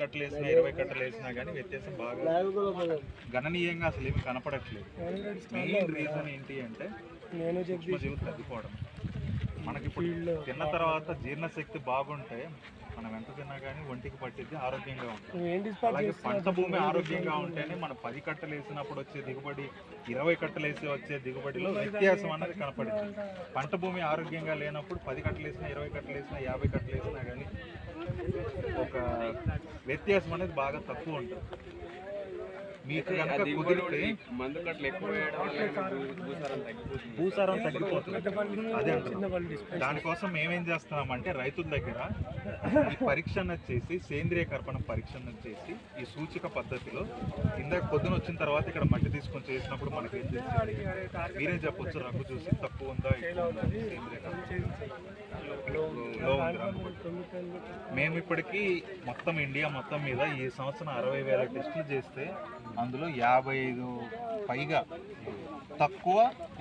కట్టలు వేసినా 20 కట్టలు వేసినా కానీ వ్యత్యాసం బాగా గణనీయంగా అసలు ఏమి కనపడట్లేదు. మెయిన్ రీజన్ ఏంటి అంటే సూక్ష్మజీవులు తగ్గిపోవడం. మనకి ఇప్పుడు తిన్న తర్వాత జీర్ణశక్తి బాగుంటే మనం ఎంత తిన్నా కానీ ఒంటికి పట్టిద్ది, ఆరోగ్యంగా ఉంటుంది. అలాగే పంట భూమి ఆరోగ్యంగా ఉంటేనే మనం 10 కట్టలు వేసినప్పుడు వచ్చే దిగుబడి 20 కట్టలు వేసి వచ్చే దిగుబడిలో వ్యత్యాసం అనేది కనపడింది. పంట భూమి ఆరోగ్యంగా లేనప్పుడు 10 కట్టలు వేసినా 20 కట్టలు వేసినా 50 కట్టలు వేసినా కానీ ఒక వ్యత్యాసం అనేది బాగా తక్కువ ఉంటుంది. మీకు కనుక కుదిరితే మందు కట్టలు ఎక్కువ భూసారం తగ్గిపోతుంది. అదే అంటున్నాం. దానికోసం మేమేం చేస్తున్నామంటే రైతుల దగ్గర ఈ పరీక్షను చేసి సేంద్రియ కర్పణ పరీక్షను చేసి ఈ సూచిక పద్ధతిలో ఇందాక పొద్దున వచ్చిన తర్వాత ఇక్కడ మట్టి తీసుకొని చేసినప్పుడు మనకేం తెలిసింది, మీరే చెప్పొచ్చు రంగు చూసి తక్కువ ఉందా ఎక్కువ ఉందా సేంద్రియ లో మేము ఇప్పటికీ మొత్తం ఇండియా మొత్తం మీద ఈ సంవత్సరం 60,000 టెస్టులు చేస్తే అందులో 55 పైగా తక్కువ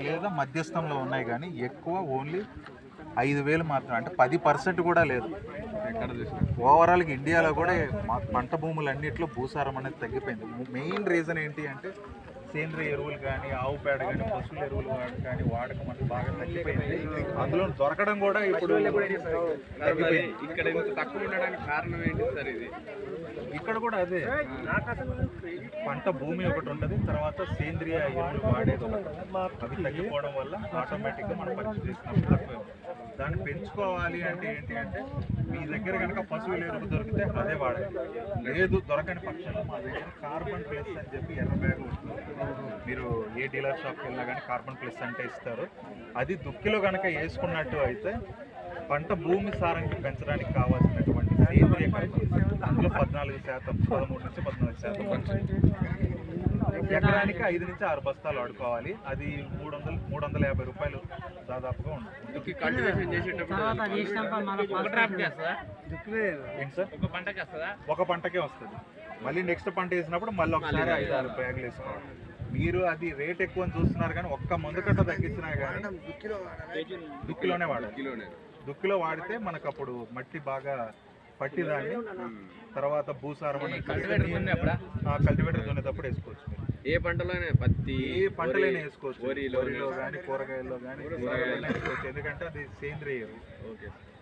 లేదా మధ్యస్థంలో ఉన్నాయి, కానీ ఎక్కువ ఓన్లీ 5,000 మాత్రం, అంటే 10% కూడా లేదు. ఓవరాల్గా ఇండియాలో కూడా పంట భూములన్నింటిలో భూసారం అనేది తగ్గిపోయింది. మెయిన్ రీజన్ ఏంటి అంటే సేంద్రియ ఎరువులు కానీ ఆవు పేడ కానీ పశువుల ఎరువులు కానీ వాడకం అనేది బాగా తగ్గిపోయింది. అందులో దొరకడం కూడా ఇప్పుడు తగ్గిపోయింది. ఇక్కడ ఇంత తక్కువ ఉండడానికి కారణం ఏంటి సార్? ఇది ఇక్కడ కూడా అదే పంట భూమి ఒకటి ఉంటుంది, తర్వాత సేంద్రియ ఎరువులు వాడేది ఒకటి. అవి తగ్గిపోవడం వల్ల ఆటోమేటిక్గా మనం పరీక్ష చేసినప్పుడు తక్కువ. దాన్ని పెంచుకోవాలి అంటే ఏంటి అంటే మీ దగ్గర కనుక పశువుల ఎరువు దొరికితే అదే వాడాలి. లేదు దొరకని పక్షంలో మా దగ్గర కార్బన్ ప్లస్ అని చెప్పి ఎర్ర బ్యాగ్ ఉంటుంది. మీరు ఏ డీలర్ షాప్కి వెళ్ళినా కానీ కార్బన్ ప్లస్ అంటే ఇస్తారు. అది దుక్కిలో కనుక వేసుకున్నట్టు అయితే పంట భూమి సారాన్ని పెంచడానికి కావాల్సినటువంటి సేంద్రియ కర్బనం అందులో 14%, 13 నుంచి 14% ఎకరానికి 5 నుంచి 6 బస్తాలు వాడుకోవాలి. అది 350 రూపాయలు దాదాపుగా ఉంటుంది. ఒక పంటకే వస్తుంది. మళ్ళీ నెక్స్ట్ పంట వేసినప్పుడు మళ్ళీ ఒకసారి 5-6 బ్యాగులు వేసుకోవాలి. మీరు అది రేట్ ఎక్కువ అని చూస్తున్నారు కానీ ఒక్క మందు కట్ట తగ్గించినా కానీ దుక్కిలోనే వాడాలి. దుక్కిలో వాడితే మనకు అప్పుడు మట్టి బాగా పట్టిదాన్ని తర్వాత భూసారం కల్టివేటర్ దున్నేటప్పుడు వేసుకోవచ్చు. ఏ పంటలోనే పత్తి ఏ పంటలైనా వేసుకోవచ్చు. వరిలో కానీ కూరగాయల్లో కానీ వేసుకోవచ్చు. ఎందుకంటే అది సేంద్రియ ఎరువు.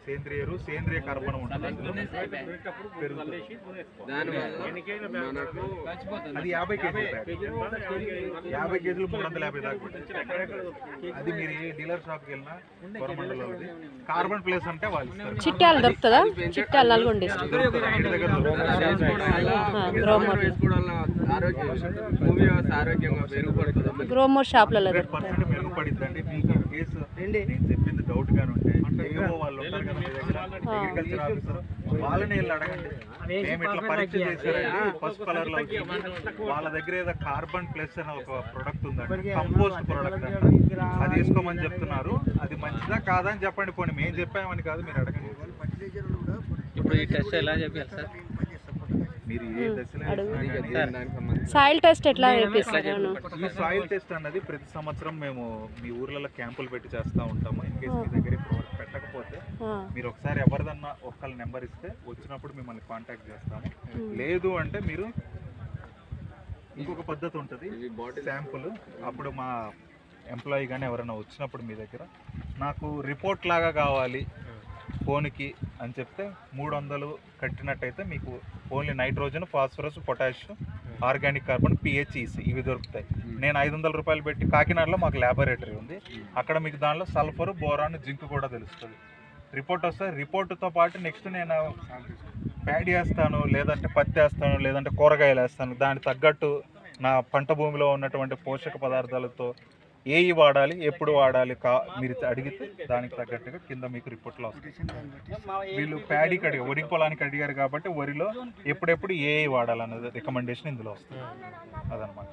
సేంద్రియ ఎరువు సేంద్రియ కర్బనం ఉంటుంది. అది 50 కేజీలు బ్యాగ్. 50 కేజీలు 350 దాకా పడుతుంది. అది మీరు ఏ డీలర్ షాప్కి వెళ్ళినా కొరమండలో కార్బన్ ప్లేస్ అంటే వాళ్ళు చిట్టాలు దొరుకుతుందా? చిట్టాలు నల్గొండ గ్రోమోర్ షాప్లలో మెరుగుపడిద్దండి. మీకు కేసు నేను చెప్పింది డౌట్ గానే ఉంటే ఏవో వాళ్ళు ఉంటారు కదా మీ దగ్గర అగ్రికల్చర్ ఆఫీసర్, వాళ్ళని వెళ్ళి అడగండి. మేము ఇట్లా పరీక్ష చేశారండి పసుపు కలర్ లో వాళ్ళ దగ్గర ఏదో కార్బన్ ప్లస్ అనే ఒక ప్రొడక్ట్ ఉందండి, కంపోస్ట్ ప్రొడక్ట్ అంట. అది వేసుకోమని చెప్తున్నారు. అది మంచిదా కాదా అని చెప్పండి. పోనీ మేము చెప్పామని కాదు, మీరు అడగండి. ఇప్పుడు ఈ టెస్ట్ ఎలా చెప్పారు సార్? మీరు ఏ దశలో సాయిల్ టెస్ట్ ఎట్లా చేపిస్తారు? ఈ సాయిల్ టెస్ట్ అన్నది ప్రతి సంవత్సరం మేము మీ ఊర్లలో క్యాంపులు పెట్టి చేస్తూ ఉంటాము. ఇన్ కేసు మీ దగ్గర ఇప్పుడు పెట్టకపోతే మీరు ఒకసారి ఎవరిదన్నా ఒక్కళ్ళ నెంబర్ ఇస్తే వచ్చినప్పుడు మిమ్మల్ని కాంటాక్ట్ చేస్తాము. లేదు అంటే మీరు ఇంకొక పద్ధతి ఉంటుంది, శాంపుల్. అప్పుడు మా ఎంప్లాయీ కానీ ఎవరైనా వచ్చినప్పుడు మీ దగ్గర నాకు రిపోర్ట్ లాగా కావాలి ఫోన్కి అని చెప్తే 300 కట్టినట్టయితే మీకు only nitrogen, phosphorus, potassium, organic carbon, pH EC ఇవి దొరుకుతాయి. నేను 500 రూపాయలు పెట్టి కాకినాడలో మాకు ల్యాబొరేటరీ ఉంది, అక్కడ మీకు దానిలో సల్ఫర్, బోరాన్, జింక్ కూడా తెలుస్తుంది. రిపోర్ట్ వస్తే రిపోర్టుతో పాటు నెక్స్ట్ నేను ప్యాడీ వేస్తాను, లేదంటే పత్తి వేస్తాను, లేదంటే కూరగాయలు వేస్తాను. దానికి తగ్గట్టు నా పంట భూమిలో ఉన్నటువంటి పోషక పదార్థాలతో ఏవి వాడాలి, ఎప్పుడు వాడాలి మీరు అడిగితే దానికి తగ్గట్టుగా కింద మీకు రిపోర్ట్లో వస్తుంది. వీళ్ళు ప్యాడీకి అడిగారు, వరి పొలానికి అడిగారు కాబట్టి వరిలో ఎప్పుడెప్పుడు ఏ వాడాలన్నది రికమెండేషన్ ఇందులో వస్తుంది. అదనమాట.